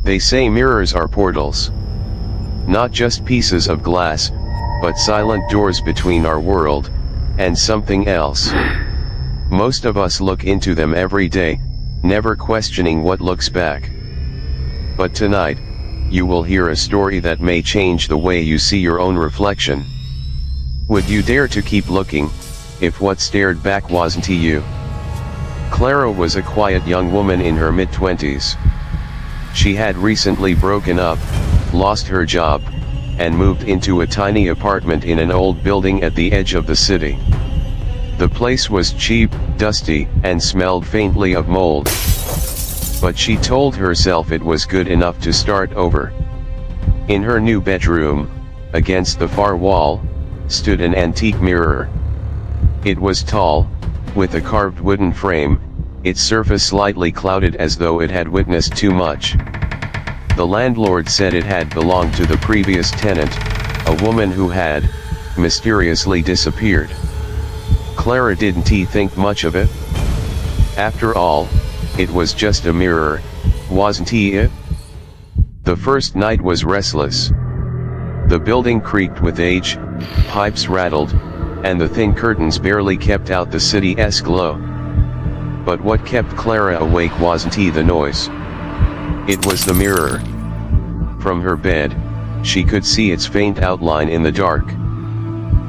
They say mirrors are portals. Not just pieces of glass, but silent doors between our world and something else. Most of us look into them every day, never questioning what looks back. But tonight, you will hear a story that may change the way you see your own reflection. Would you dare to keep looking, if what stared back wasn't you? Clara was a quiet young woman in her mid-20s. She had recently broken up, lost her job, and moved into a tiny apartment in an old building at the edge of the city. The place was cheap, dusty, and smelled faintly of mold. But she told herself it was good enough to start over. In her new bedroom, against the far wall, stood an antique mirror. It was tall, with a carved wooden frame, its surface slightly clouded as though it had witnessed too much. The landlord said it had belonged to the previous tenant, a woman who had mysteriously disappeared. Clara didn't think much of it. After all, it was just a mirror, wasn't it? The first night was restless. The building creaked with age, pipes rattled, and the thin curtains barely kept out the city's glow. But what kept Clara awake wasn't the noise. It was the mirror. From her bed, she could see its faint outline in the dark.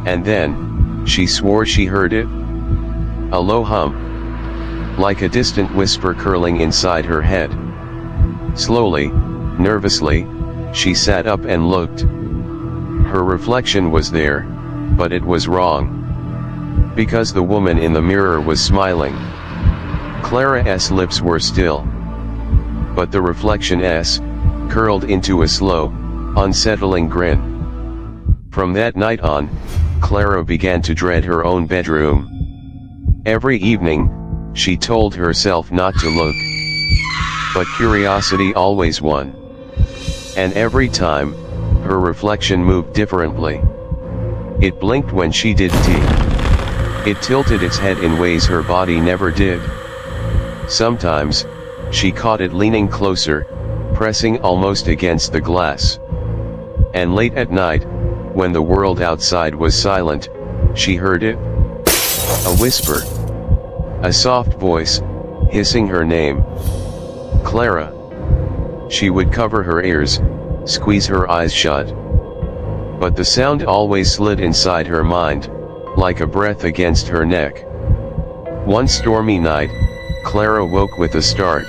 And then, she swore she heard it. A low hum. Like a distant whisper curling inside her head. Slowly, nervously, she sat up and looked. Her reflection was there, but it was wrong. Because the woman in the mirror was smiling. Clara's lips were still. But the reflection's curled into a slow, unsettling grin. From that night on, Clara began to dread her own bedroom. Every evening, she told herself not to look. But curiosity always won. And every time, her reflection moved differently. It blinked when she did tea. It tilted its head in ways her body never did. Sometimes, she caught it leaning closer, pressing almost against the glass. And late at night, when the world outside was silent, she heard it. A whisper. A soft voice, hissing her name. Clara. She would cover her ears, squeeze her eyes shut. But the sound always slid inside her mind, like a breath against her neck. One stormy night, Clara woke with a start.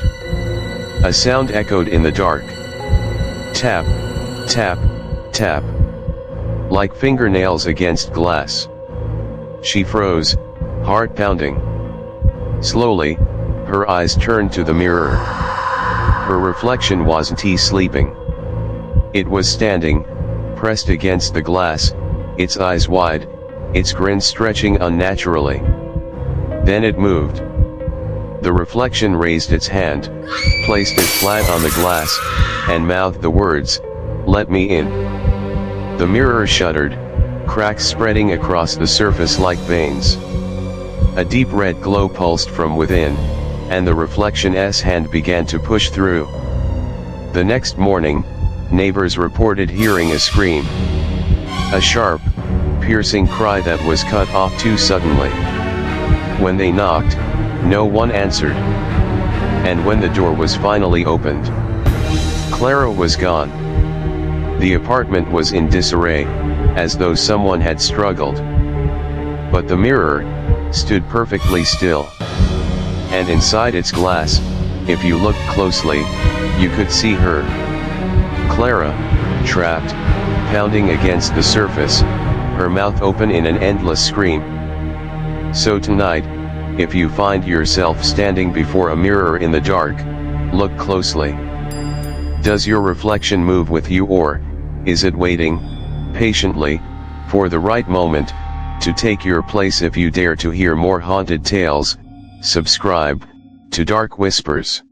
A sound echoed in the dark. Tap, tap, tap. Like fingernails against glass. She froze, heart pounding. Slowly, her eyes turned to the mirror. Her reflection wasn't sleeping. It was standing, pressed against the glass, its eyes wide, its grin stretching unnaturally. Then it moved. The reflection raised its hand, placed it flat on the glass, and mouthed the words, "Let me in." The mirror shuddered, cracks spreading across the surface like veins. A deep red glow pulsed from within, and the reflection's hand began to push through. The next morning, neighbors reported hearing a scream. A sharp, piercing cry that was cut off too suddenly. When they knocked, no one answered. And when the door was finally opened, Clara was gone. The apartment was in disarray, as though someone had struggled. But the mirror stood perfectly still. And inside its glass, if you looked closely, you could see her. Clara, trapped, pounding against the surface, her mouth open in an endless scream. So tonight, if you find yourself standing before a mirror in the dark, look closely. Does your reflection move with you, or is it waiting, patiently, for the right moment, to take your place? If you dare to hear more haunted tales, subscribe to Dark Whispers.